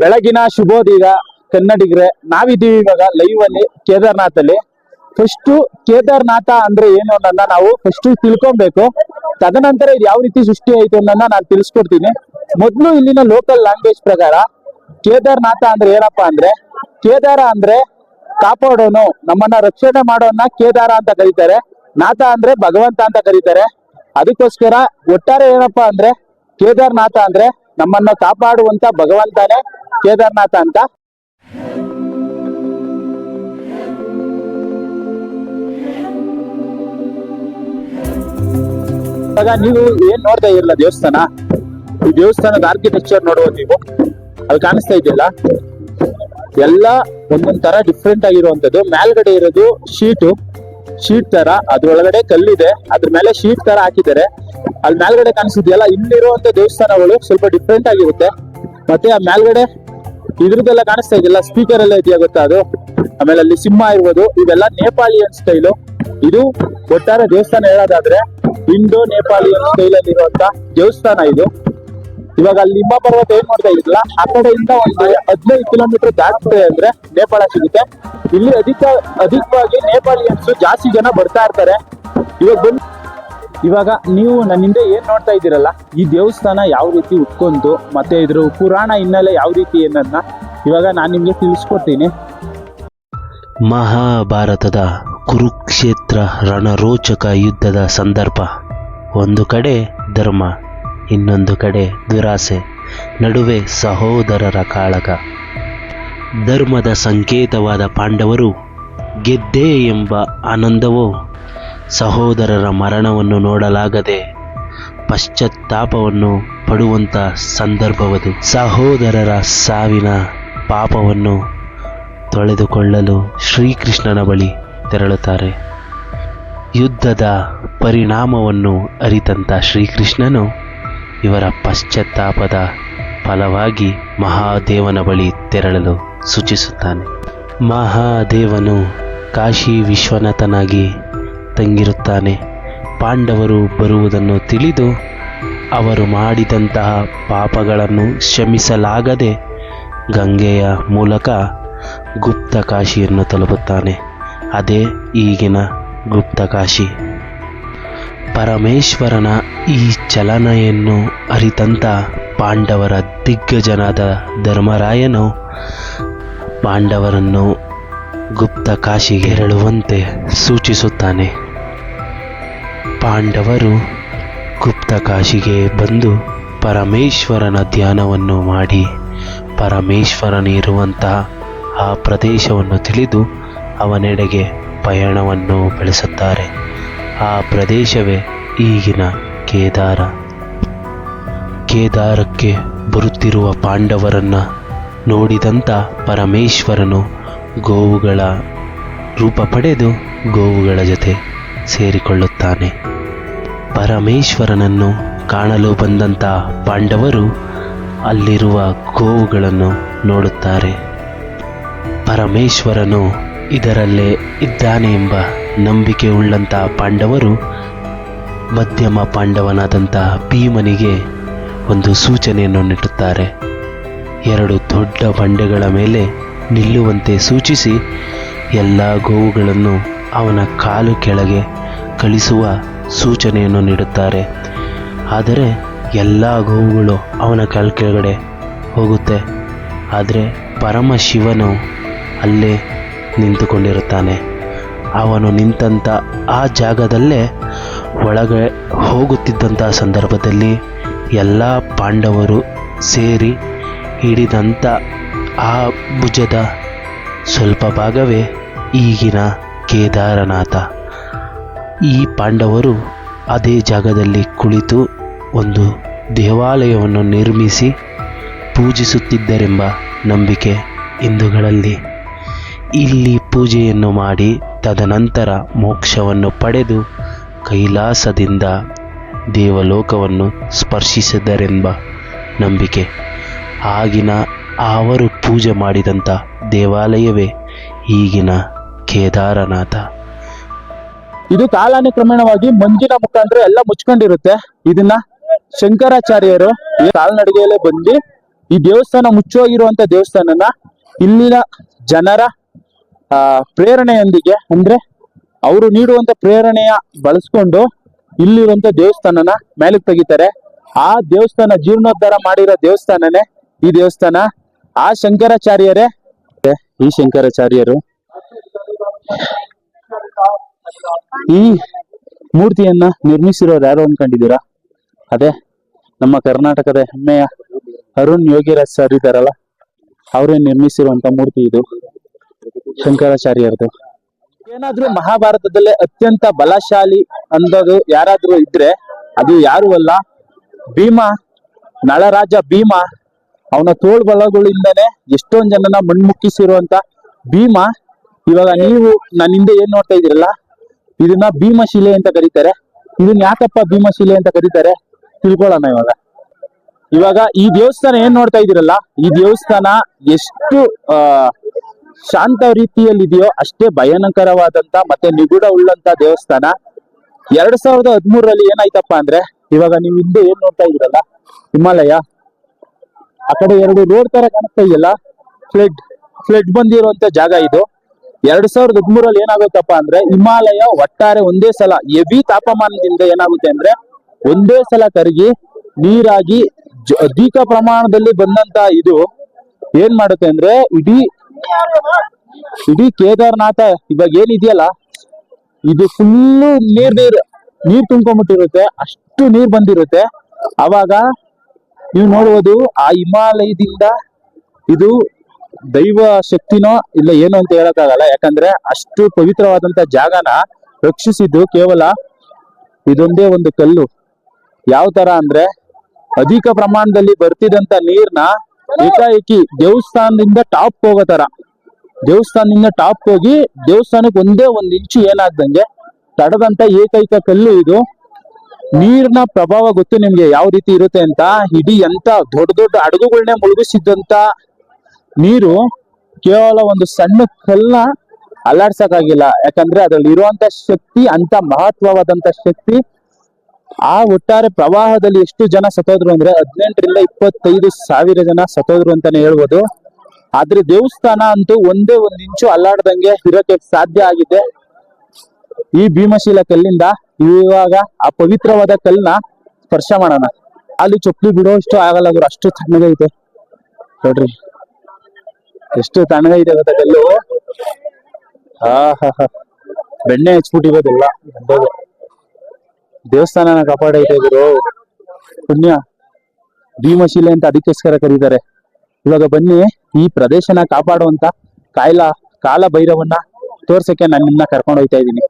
ಬೆಳಗಿನ ಶುಭೋದಯ ಕನ್ನಡಿಗರೆ, ನಾವಿದ್ದೀವಿ ಇವಾಗ ಲೈವ್ ಅಲ್ಲಿ ಕೇದಾರ್ನಾಥ್ ಅಲ್ಲಿ. ಫಸ್ಟ್ ಕೇದಾರ್ನಾಥ ಅಂದ್ರೆ ಏನು ಅನ್ನೋದನ್ನ ನಾವು ಫಸ್ಟ್ ತಿಳ್ಕೊಬೇಕು. ತದನಂತರ ಇದು ಯಾವ ರೀತಿ ಸೃಷ್ಟಿ ಆಯ್ತು ಅನ್ನೋದನ್ನ ನಾನು ತಿಳಿಸ್ಕೊಡ್ತೀನಿ. ಮೊದಲು ಇಲ್ಲಿನ ಲೋಕಲ್ ಲ್ಯಾಂಗ್ವೇಜ್ ಪ್ರಕಾರ ಕೇದಾರ್ನಾಥ ಅಂದ್ರೆ ಏನಪ್ಪಾ ಅಂದ್ರೆ, ಕೇದಾರ ಅಂದ್ರೆ ಕಾಪಾಡೋನು, ನಮ್ಮನ್ನ ರಕ್ಷಣೆ ಮಾಡೋನ್ನ ಕೇದಾರ ಅಂತ ಕರೀತಾರೆ. ನಾಥ ಅಂದ್ರೆ ಭಗವಂತ ಅಂತ ಕರೀತಾರೆ. ಅದಕ್ಕೋಸ್ಕರ ಒಟ್ಟಾರೆ ಏನಪ್ಪಾ ಅಂದ್ರೆ ಕೇದಾರ್ನಾಥ ಅಂದ್ರೆ ನಮ್ಮನ್ನ ಕಾಪಾಡುವಂತ ಭಗವಂತನೇ ಕೇದಾರ್ನಾಥ ಅಂತ. ಇವಾಗ ನೀವು ಏನ್ ನೋಡ್ತಾ ಇರಲ್ಲ ದೇವಸ್ಥಾನ, ಈ ದೇವಸ್ಥಾನದ ಆರ್ಕಿಟೆಕ್ಚರ್ ನೋಡ್ಬೋದು ನೀವು. ಅಲ್ಲಿ ಕಾಣಿಸ್ತಾ ಇದೆಯಲ್ಲ, ಎಲ್ಲ ಒಂದೊಂದ್ ತರ ಡಿಫ್ರೆಂಟ್ ಆಗಿರುವಂತದ್ದು. ಮೇಲ್ಗಡೆ ಇರೋದು ಶೀಟ್ ತರ, ಅದ್ರೊಳಗಡೆ ಕಲ್ಲಿದೆ, ಅದ್ರ ಮೇಲೆ ಶೀಟ್ ತರ ಹಾಕಿದ್ದಾರೆ. ಅಲ್ಲಿ ಮೇಲ್ಗಡೆ ಕಾಣಿಸ್ತಿದೆಯಲ್ಲ, ಇಲ್ಲಿರುವಂತ ದೇವಸ್ಥಾನಗಳು ಸ್ವಲ್ಪ ಡಿಫ್ರೆಂಟ್ ಆಗಿರುತ್ತೆ. ಮತ್ತೆ ಆ ಮೇಲ್ಗಡೆ ಇದ್ರದ್ದೆಲ್ಲ ಕಾಣಿಸ್ತಾ ಇದೆಯಲ್ಲ, ಸ್ಪೀಕರ್ ಎಲ್ಲ ಇದೆಯಾ ಗೊತ್ತಾ ಅದು. ಆಮೇಲೆ ಅಲ್ಲಿ ಸಿಂಹ ಇರ್ಬೋದು, ಇವೆಲ್ಲ ನೇಪಾಳಿಯನ್ ಸ್ಟೈಲು. ಇದು ಒಟ್ಟಾರೆ ದೇವಸ್ಥಾನ ಹೇಳೋದಾದ್ರೆ ಇಂಡೋ ನೇಪಾಳಿಯನ್ ಸ್ಟೈಲ್ ಅಲ್ಲಿ ಇರುವಂತ ದೇವಸ್ಥಾನ ಇದು. ಇವಾಗ ಅಲ್ಲಿ ಲಿಂಬ ಪರ್ವತ ಏನ್ ನೋಡ್ತಾ ಇದ್ದಿಲ್ಲ, ಆ ಕಡೆಯಿಂದ ಒಂದು 15 ಕಿಲೋಮೀಟರ್ ದಾಟಿದೆ ಅಂದ್ರೆ ನೇಪಾಳ ಸಿಗುತ್ತೆ. ಇಲ್ಲಿ ಅಧಿಕವಾಗಿ ನೇಪಾಳಿಯನ್ಸ್ ಜಾಸ್ತಿ ಜನ ಬರ್ತಾ ಇರ್ತಾರೆ. ಇವಾಗ ನೀವು ನನ್ನಿಂದ ಏನ್ ನೋಡ್ತಾ ಇದ್ದೀರಲ್ಲ, ಈ ದೇವಸ್ಥಾನ ಯಾವ ರೀತಿ ಉಟ್ಕೊಂತು ಮತ್ತೆ ಇದ್ರ ಪುರಾಣ ಹಿನ್ನೆಲೆ ಯಾವ ರೀತಿ ಏನನ್ನ ಇವಾಗ ನಾನು ನಿಮ್ಗೆ ತಿಳಿಸ್ಕೊಡ್ತೀನಿ. ಮಹಾಭಾರತದ ಕುರುಕ್ಷೇತ್ರ ರಣರೋಚಕ ಯುದ್ಧದ ಸಂದರ್ಭ. ಒಂದು ಕಡೆ ಧರ್ಮ, ಇನ್ನೊಂದು ಕಡೆ ದುರಾಸೆ, ನಡುವೆ ಸಹೋದರರ ಕಾಳಗ. ಧರ್ಮದ ಸಂಕೇತವಾದ ಪಾಂಡವರು ಗೆದ್ದೆ ಎಂಬ ಆನಂದವೋ, ಸಹೋದರರ ಮರಣವನ್ನು ನೋಡಲಾಗದೆ ಪಶ್ಚಾತ್ತಾಪವನ್ನು ಪಡುವಂಥ ಸಂದರ್ಭವದು. ಸಹೋದರರ ಸಾವಿನ ಪಾಪವನ್ನು ತೊಳೆದುಕೊಳ್ಳಲು ಶ್ರೀಕೃಷ್ಣನ ಬಳಿ ತೆರಳುತ್ತಾರೆ. ಯುದ್ಧದ ಪರಿಣಾಮವನ್ನು ಅರಿತಂತ ಶ್ರೀಕೃಷ್ಣನು ಇವರ ಪಶ್ಚಾತ್ತಾಪದ ಫಲವಾಗಿ ಮಹಾದೇವನ ಬಳಿ ತೆರಳಲು ಸೂಚಿಸುತ್ತಾನೆ. ಮಹಾದೇವನು ಕಾಶಿ ವಿಶ್ವನಾಥನಾಗಿ ತಂಗಿರುತ್ತಾನೆ. ಪಾಂಡವರು ಬರುವುದನ್ನು ತಿಳಿದು ಅವರು ಮಾಡಿದಂತಹ ಪಾಪಗಳನ್ನು ಕ್ಷಮಿಸಲಾಗದೆ ಗಂಗೆಯ ಮೂಲಕ ಗುಪ್ತ ಕಾಶಿಯನ್ನು ತಲುಪುತ್ತಾನೆ. ಅದೇ ಈಗಿನ ಗುಪ್ತ ಕಾಶಿ. ಪರಮೇಶ್ವರನ ಈ ಚಲನೆಯನ್ನು ಅರಿತಂತ ಪಾಂಡವರ ದಿಗ್ಗಜನಾದ ಧರ್ಮರಾಯನು ಪಾಂಡವರನ್ನು ಗುಪ್ತ ಕಾಶಿಗೆ ತೆರಳುವಂತೆ ಸೂಚಿಸುತ್ತಾನೆ. ಪಾಂಡವರು ಗುಪ್ತ ಕಾಶಿಗೆ ಬಂದು ಪರಮೇಶ್ವರನ ಧ್ಯಾನವನ್ನು ಮಾಡಿ ಪರಮೇಶ್ವರನಿರುವಂತಹ ಆ ಪ್ರದೇಶವನ್ನು ತಿಳಿದು ಅವನೆಡೆಗೆ ಪಯಣವನ್ನು ಬೆಳೆಸುತ್ತಾರೆ. ಆ ಪ್ರದೇಶವೇ ಈಗಿನ ಕೇದಾರ. ಕೇದಾರಕ್ಕೆ ಬರುತ್ತಿರುವ ಪಾಂಡವರನ್ನು ನೋಡಿದಂಥ ಪರಮೇಶ್ವರನು ಗೋವುಗಳ ರೂಪ ಪಡೆದು ಗೋವುಗಳ ಜೊತೆ ಸೇರಿಕೊಳ್ಳುತ್ತಾನೆ. ಪರಮೇಶ್ವರನನ್ನು ಕಾಣಲು ಬಂದಂಥ ಪಾಂಡವರು ಅಲ್ಲಿರುವ ಗೋವುಗಳನ್ನು ನೋಡುತ್ತಾರೆ. ಪರಮೇಶ್ವರನು ಇದರಲ್ಲೇ ಇದ್ದಾನೆ ಎಂಬ ನಂಬಿಕೆ ಉಳ್ಳಂಥ ಪಾಂಡವರು ಮಧ್ಯಮ ಪಾಂಡವನಾದಂಥ ಭೀಮನಿಗೆ ಒಂದು ಸೂಚನೆಯನ್ನು ನೀಡುತ್ತಾರೆ. 2 ದೊಡ್ಡ ಬಂಡೆಗಳ ಮೇಲೆ ನಿಲ್ಲುವಂತೆ ಸೂಚಿಸಿ ಎಲ್ಲ ಗೋವುಗಳನ್ನು ಅವನ ಕಾಲು ಕೆಳಗೆ ಕಳಿಸುವ ಸೂಚನೆಯನ್ನು ನೀಡುತ್ತಾರೆ. ಆದರೆ ಎಲ್ಲ ಗೋವುಗಳು ಅವನ ಕಾಲು ಕೆಳಗಡೆ ಹೋಗುತ್ತೆ. ಆದರೆ ಪರಮಶಿವನು ಅಲ್ಲೇ ನಿಂತುಕೊಂಡಿರುತ್ತಾನೆ. ಅವನು ನಿಂತಂಥ ಆ ಜಾಗದಲ್ಲೇ ಒಳಗೆ ಹೋಗುತ್ತಿದ್ದಂಥ ಸಂದರ್ಭದಲ್ಲಿ ಎಲ್ಲ ಪಾಂಡವರು ಸೇರಿ ಹಿಡಿದಂಥ ಆ ಭುಜದ ಸ್ವಲ್ಪ ಭಾಗವೇ ಈಗಿನ ಕೇದಾರನಾಥ. ಈ ಪಾಂಡವರು ಅದೇ ಜಾಗದಲ್ಲಿ ಕುಳಿತು ಒಂದು ದೇವಾಲಯವನ್ನು ನಿರ್ಮಿಸಿ ಪೂಜಿಸುತ್ತಿದ್ದರೆಂಬ ನಂಬಿಕೆ ಹಿಂದೂಗಳಲ್ಲಿ. ಇಲ್ಲಿ ಪೂಜೆಯನ್ನು ಮಾಡಿ ತದನಂತರ ಮೋಕ್ಷವನ್ನು ಪಡೆದು ಕೈಲಾಸದಿಂದ ದೇವಲೋಕವನ್ನು ಸ್ಪರ್ಶಿಸಿದರೆಂಬ ನಂಬಿಕೆ. ಆಗಿನ ಅವರು ಪೂಜೆ ಮಾಡಿದಂಥ ದೇವಾಲಯವೇ ಈಗಿನ ಕೇದಾರನಾಥ. ಇದು ಕಾಲಾನುಕ್ರಮಣವಾಗಿ ಮಂಜಿನ ಮುಖಾಂತರ ಎಲ್ಲ ಮುಚ್ಕೊಂಡಿರುತ್ತೆ. ಇದನ್ನ ಶಂಕರಾಚಾರ್ಯರು ಕಾಲ್ನಡಿಗೆಯಲ್ಲೇ ಬಂದು ಈ ದೇವಸ್ಥಾನ ಮುಚ್ಚೋಗಿರುವಂತ ದೇವಸ್ಥಾನನ ಇಲ್ಲಿನ ಜನರ ಪ್ರೇರಣೆಯೊಂದಿಗೆ, ಅಂದ್ರೆ ಅವರು ನೀಡುವಂತ ಪ್ರೇರಣೆಯ ಬಳಸ್ಕೊಂಡು ಇಲ್ಲಿರುವಂತ ದೇವಸ್ಥಾನನ ಮೇಲಕ್ಕೆ ತೆಗಿತಾರೆ. ಆ ದೇವಸ್ಥಾನ ಜೀರ್ಣೋದ್ಧಾರ ಮಾಡಿರೋ ದೇವಸ್ಥಾನನೇ ಈ ದೇವಸ್ಥಾನ. ಆ ಶಂಕರಾಚಾರ್ಯರೇ ಈ ಶಂಕರಾಚಾರ್ಯರು ಈ ಮೂರ್ತಿಯನ್ನ ನಿರ್ಮಿಸಿರೋರು ಯಾರು ಅನ್ಕೊಂಡಿದ್ದೀರಾ? ಅದೇ ನಮ್ಮ ಕರ್ನಾಟಕದ ಹೆಮ್ಮೆಯ ಅರುಣ್ ಯೋಗಿರಾಜ್ ಸರ್ ಇದ್ದಾರಲ್ಲ, ಅವರೇ ನಿರ್ಮಿಸಿರುವಂತ ಮೂರ್ತಿ ಇದು ಶಂಕರಾಚಾರ್ಯರದು. ಏನಾದ್ರೂ ಮಹಾಭಾರತದಲ್ಲೇ ಅತ್ಯಂತ ಬಲಶಾಲಿ ಅಂದದು ಯಾರಾದ್ರೂ ಇದ್ರೆ ಅದು ಯಾರು ಅಲ್ಲ, ಭೀಮ. ನಳರಾಜ ಭೀಮ, ಅವನ ತೋಳ್ಬಲಗಳಿಂದನೇ ಎಷ್ಟೊಂದ್ ಜನನ ಮಣ್ಮುಕ್ಕಿಸಿರುವಂತ ಭೀಮ. ಇವಾಗ ನೀವು ನನ್ನ ಹಿಂದೆ ಏನ್ ನೋಡ್ತಾ ಇದೀರಲ್ಲ, ಇದನ್ನ ಭೀಮಶಿಲೆ ಅಂತ ಕರೀತಾರೆ. ಇದನ್ನ ಯಾಕಪ್ಪ ಭೀಮಶಿಲೆ ಅಂತ ಕರೀತಾರೆ ತಿಳ್ಕೊಳ್ಳೋಣ ಇವಾಗ ಈ ದೇವಸ್ಥಾನ ಏನ್ ನೋಡ್ತಾ ಇದೀರಲ್ಲ, ಈ ದೇವಸ್ಥಾನ ಎಷ್ಟು ಶಾಂತ ರೀತಿಯಲ್ಲಿದೆಯೋ ಅಷ್ಟೇ ಭಯಾನಕರವಾದಂತ ಮತ್ತೆ ನಿಗೂಢ ಉಳ್ಳಂತ ದೇವಸ್ಥಾನ. 2013ರಲ್ಲಿ ಏನಾಯ್ತಪ್ಪ ಅಂದ್ರೆ, ಇವಾಗ ನೀವು ಹಿಂದೆ ಏನ್ ನೋಡ್ತಾ ಇದೀರಲ್ಲ ಹಿಮಾಲಯ, ಆ ಕಡೆ 2 ರೋಡ್ ತರ ಕಾಣಿಸ್ತಾ ಇದೆಯಲ್ಲ, ಫ್ಲಡ್ ಬಂದಿರುವಂತ ಜಾಗ ಇದು. 2013ರಲ್ಲಿ ಏನಾಗುತ್ತಪ್ಪ ಅಂದ್ರೆ, ಹಿಮಾಲಯ ಒಟ್ಟಾರೆ ಒಂದೇ ಸಲ ಹೆವಿ ತಾಪಮಾನದಿಂದ ಏನಾಗುತ್ತೆ ಅಂದ್ರೆ ಒಂದೇ ಸಲ ಕರಗಿ ನೀರಾಗಿ ಅಧಿಕ ಪ್ರಮಾಣದಲ್ಲಿ ಬಂದಂತ ಇದು ಏನ್ ಮಾಡುತ್ತೆ ಅಂದ್ರೆ ಇಡೀ ಕೇದಾರ್ನಾಥ ಇವಾಗ ಏನಿದೆಯಲ್ಲ ಇದು ಫುಲ್ಲು ನೀರ್ ತುಂಬ್ಕೊಂಡ್ಬಿಟ್ಟಿರುತ್ತೆ. ಅಷ್ಟು ನೀರ್ ಬಂದಿರುತ್ತೆ. ಅವಾಗ ನೀವು ನೋಡುವುದು ಆ ಹಿಮಾಲಯದಿಂದ ಇದು ದೈವ ಶಕ್ತಿನೋ ಇಲ್ಲ ಏನು ಅಂತ ಹೇಳಕ್ಕಾಗಲ್ಲ. ಯಾಕಂದ್ರೆ ಅಷ್ಟು ಪವಿತ್ರವಾದಂತ ಜಾಗನ ರಕ್ಷಿಸಿದ್ದು ಕೇವಲ ಇದೊಂದೇ ಒಂದು ಕಲ್ಲು. ಯಾವ ತರ ಅಂದ್ರೆ, ಅಧಿಕ ಪ್ರಮಾಣದಲ್ಲಿ ಬರ್ತಿದಂತ ನೀರ್ನ ಏಕಾಏಕಿ ದೇವಸ್ಥಾನದಿಂದ ಟಾಪ್ ಹೋಗೋ ತರ, ದೇವಸ್ಥಾನದಿಂದ ಟಾಪ್ ಹೋಗಿ ದೇವಸ್ಥಾನಕ್ಕೆ ಒಂದೇ 1 ಇಂಚು ಏನಾಗ್ದಂಗೆ ತಡದಂತ ಏಕೈಕ ಕಲ್ಲು ಇದು. ನೀರಿನ ಪ್ರಭಾವ ಗೊತ್ತು ನಿಮ್ಗೆ ಯಾವ ರೀತಿ ಇರುತ್ತೆ ಅಂತ. ಇಡೀ ಎಂತ ದೊಡ್ಡ ಹಡಗುಗಳನ್ನೇ ಮುಳುಗಿಸಿದಂತ ನೀರು ಕೇವಲ ಒಂದು ಸಣ್ಣ ಕಲ್ಲನ್ನ ಅಲ್ಲಾಡ್ಸಕ್ಕಾಗಿಲ್ಲ. ಯಾಕಂದ್ರೆ ಅದ್ರಲ್ಲಿ ಇರುವಂತ ಶಕ್ತಿ ಅಂತ ಮಹತ್ವವಾದಂತ ಶಕ್ತಿ. ಆ ಒಟ್ಟಾರೆ ಪ್ರವಾಹದಲ್ಲಿ ಎಷ್ಟು ಜನ ಸತ್ತೋದ್ರು ಅಂದ್ರೆ 18ರಿಂದ 25 ಸಾವಿರ ಜನ ಸತ್ತೋದ್ರು ಅಂತಾನೆ ಹೇಳ್ಬೋದು. ಆದ್ರೆ ದೇವಸ್ಥಾನ ಅಂತೂ ಒಂದೇ 1 ಇಂಚು ಅಲ್ಲಾಡ್ದಂಗೆ ಇರೋಕೆ ಸಾಧ್ಯ ಆಗಿದೆ ಈ ಭೀಮಶಿಲ ಕಲ್ಲಿಂದ. ಇವಾಗ ಆ ಪವಿತ್ರವಾದ ಕಲ್ಲನ್ನ ಸ್ಪರ್ಶ ಮಾಡೋಣ. ಅಲ್ಲಿ ಚೊಪ್ಪಲಿ ಬಿಡೋಷ್ಟು ಆಗಲ್ಲ ಗುರು, ಅಷ್ಟು ತಣ್ಣಗೈತೆ ನೋಡ್ರಿ, ಎಷ್ಟು ತಣ್ಣಗೈತೆ ಗೊತ್ತಾ ಕಲ್ಲು. ಬೆಣ್ಣೆ ಹಚ್ಬಿಟ್ಟಿರೋದಿಲ್ಲ. ದೇವಸ್ಥಾನನ ಕಾಪಾಡೈತೆ ಗುರು, ಪುಣ್ಯ. ಭೀಮಶಿಲೆ ಅಂತ ಅದಕ್ಕೋಸ್ಕರ ಕರೀತಾರೆ. ಇವಾಗ ಬನ್ನಿ, ಈ ಪ್ರದೇಶನ ಕಾಪಾಡುವಂತ ಕಾಲ ಭೈರವನ್ನ ತೋರ್ಸಕ್ಕೆ ನಾನು ನಿಮ್ಮನ್ನ ಕರ್ಕೊಂಡು ಹೋಗ್ತಾ ಇದ್ದೀನಿ.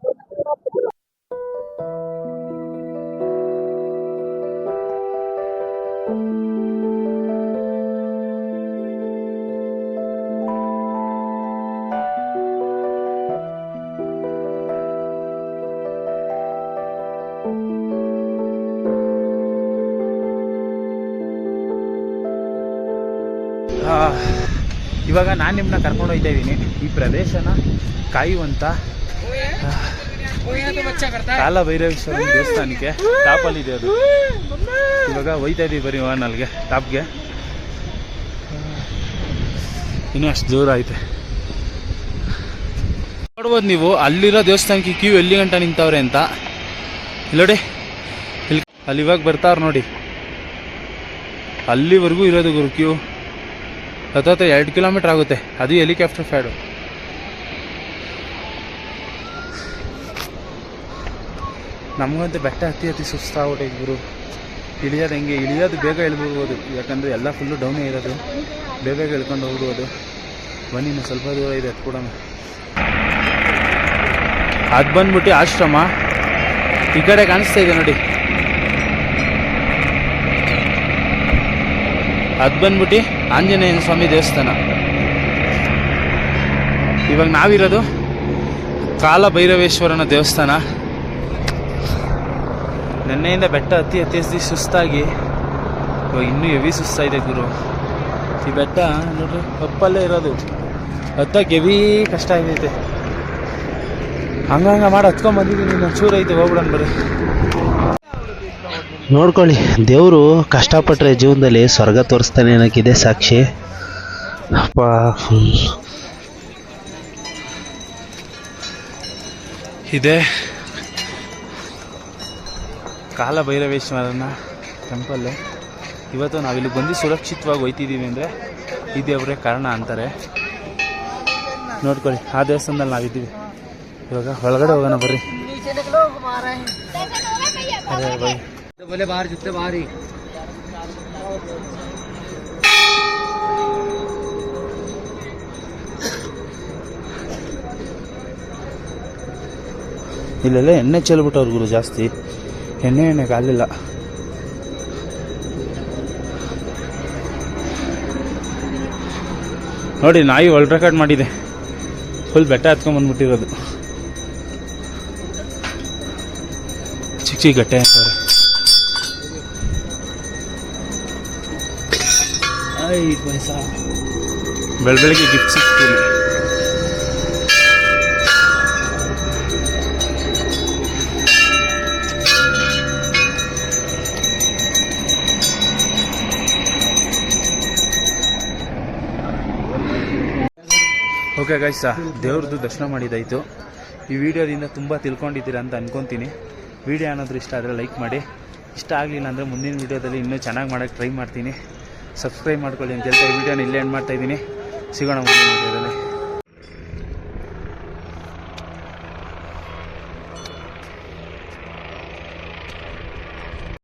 ಇವಾಗ ನಾನು ನಿಮ್ಮನ್ನ ಕರ್ಕೊಂಡು ಹೋಗ್ತಾ ಇದ್ದೀನಿ ಈ ಪ್ರದೇಶನ ಕಾಯುವಂತ ಕಾಲಭೈರವೇಶ್ವರ ದೇವಸ್ಥಾನಕ್ಕೆ. ಟಾಪಲ್ಲಿ ಇದೆ ಅದು. ಇವಾಗ ಹೋಯ್ತಾ ಇದೀವಿ ಬರೀ ಅಲ್ಲಿಗೆ ಟಾಪ್ಗೆ. ಇನ್ನೂ ಅಷ್ಟು ದೂರ ಐತೆ. ನೋಡ್ಬೋದು ನೀವು ಅಲ್ಲಿರೋ ದೇವಸ್ಥಾನಕ್ಕೆ ಕ್ಯೂ ಎಲ್ಲಿ ಗಂಟ ನಿಂತವ್ರೆ ಅಂತ. ಇಲ್ಲೋಡಿ, ಅಲ್ಲಿ ಇವಾಗ ಬರ್ತಾವ್ರು ನೋಡಿ, ಅಲ್ಲಿವರೆಗೂ ಇರೋದು ಗುರು ಕ್ಯೂ. 2 ಕಿಲೋಮೀಟರ್ ಆಗುತ್ತೆ. ಅದು ಹೆಲಿಕಾಪ್ಟರ್ ಫ್ಯಾಡು. ನಮಗಂತೂ ಬೆಟ್ಟ ಹತ್ತಿ ಸುಸ್ತಾಗ್ಬಿಟ್ಟೈತೆ ಗುರು. ಇಳಿಯೋದು ಬೇಗ ಇಳ್ಬಿಡ್ಬೋದು, ಯಾಕಂದರೆ ಎಲ್ಲ ಫುಲ್ಲು ಡೌನೇ ಇರೋದು. ಬೇಗ ಇಳ್ಕೊಂಡು ಹೋಗ್ಬೋದು. ಬನ್ನಿ, ಇನ್ನು ಸ್ವಲ್ಪ ದೂರ ಇದೆ, ಹತ್ಕೊಡೋಣ. ಅದು ಬಂದ್ಬಿಟ್ಟು ಆಶ್ರಮ. ಈ ಕಡೆ ಕಾಣಿಸ್ತಾ ಇದೆ ನೋಡಿ, ಅದು ಬಂದ್ಬಿಟ್ಟು ಆಂಜನೇಯ ಸ್ವಾಮಿ ದೇವಸ್ಥಾನ. ಇವಾಗ ನಾವಿರೋದು ಕಾಲಭೈರವೇಶ್ವರನ ದೇವಸ್ಥಾನ. ನೆನ್ನೆಯಿಂದ ಬೆಟ್ಟ ಹತ್ತಿ ಸುಸ್ತಾಗಿ ಇವಾಗ ಇನ್ನೂ ಹೆವಿ ಸುಸ್ತಾಯಿದೆ ಗುರು. ಈ ಬೆಟ್ಟ ನೋಡ್ರಿ ಕಪ್ಪಲ್ಲೇ ಇರೋದು, ಹತ್ತಕ್ಕೆ ಹೆವಿ ಕಷ್ಟ ಆಗೈತೆ. ಹಂಗ ಮಾಡಿ ಹತ್ಕೊಂಡ್ ಬಂದಿದ್ದೀನಿ. ಇನ್ನೊಂದು ಚೂರು ಐತೆ, ಹೋಗ್ಬಿಡೋಣ ಬರ್ರಿ. ನೋಡ್ಕೊಳ್ಳಿ, ದೇವರು ಕಷ್ಟಪಟ್ಟರೆ ಜೀವನದಲ್ಲಿ ಸ್ವರ್ಗ ತೋರಿಸ್ತಾನೆ ಅನ್ನೋಕ್ಕಿದೆ ಸಾಕ್ಷಿ. ಅಪ್ಪ, ಇದೆ ಕಾಲಭೈರವೇಶ್ವರನ ಟೆಂಪಲ್ಲು. ಇವತ್ತು ನಾವಿಲ್ಲಿ ಬಂದು ಸುರಕ್ಷಿತವಾಗಿ ಹೋಯ್ತಿದ್ದೀವಿ ಅಂದರೆ ಈ ದೇವರೇ ಕಾರಣ ಅಂತಾರೆ. ನೋಡ್ಕೊಳ್ಳಿ, ಆ ದೇವಸ್ಥಾನದಲ್ಲಿ ನಾವಿದ್ದೀವಿ. ಇವಾಗ ಒಳಗಡೆ ಹೋಗೋಣ ಬರ್ರಿ. ಅದೇ ಬೈ ಇಲ್ಲೆಲ್ಲ ಎಣ್ಣೆ ಚೆಲ್ಬಿಟ್ಟವ್ರು ಗುರು, ಜಾಸ್ತಿ ಎಣ್ಣೆ ಕಾಲಿಲ್ಲ. ನೋಡಿ, ನಾಯಿ ವರ್ಲ್ಡ್ ರೆಕಾರ್ಡ್ ಮಾಡಿದೆ. ಫುಲ್ ಬೆಟ್ಟ ಹತ್ಕೊಂಡ್ಬಂದ್ಬಿಟ್ಟಿರೋದು. ಚಿಕ್ಕ ಚಿಕ್ಕ ಗಟ್ಟೆ ಅಂತಾರೆ. ಬೆಳಗ್ಗೆ ಗಿಫ್ಟ್ ಸಿಗ್ತೀನಿ. ಓಕೆ ಗೈಸ್, ದೇವ್ರದ್ದು ದರ್ಶನ ಮಾಡಿದ್ದಾಯಿತು. ಈ ವಿಡಿಯೋದಿಂದ ತುಂಬ ತಿಳ್ಕೊಂಡಿದ್ದೀರಾ ಅಂತ ಅನ್ಕೊತೀನಿ. ವಿಡಿಯೋ ಏನಾದರೂ ಇಷ್ಟ ಆದರೆ ಲೈಕ್ ಮಾಡಿ. ಇಷ್ಟ ಆಗಲಿಲ್ಲ ಅಂದರೆ ಮುಂದಿನ ವೀಡಿಯೋದಲ್ಲಿ ಇನ್ನೂ ಚೆನ್ನಾಗಿ ಮಾಡೋಕ್ಕೆ ಟ್ರೈ ಮಾಡ್ತೀನಿ. ಸಬ್ಸ್ಕ್ರೈಬ್ ಮಾಡ್ಕೊಳ್ಳಿ ಅಂತ ಹೇಳ್ತಾ ಈ ವಿಡಿಯೋನ ಇಲ್ಲೇ ಎಂಡ್ ಮಾಡ್ತಾಯಿದ್ದೀನಿ. ಸಿಗೋಣ ಮುಂದಿನ ವೀಡಿಯೋದಲ್ಲಿ.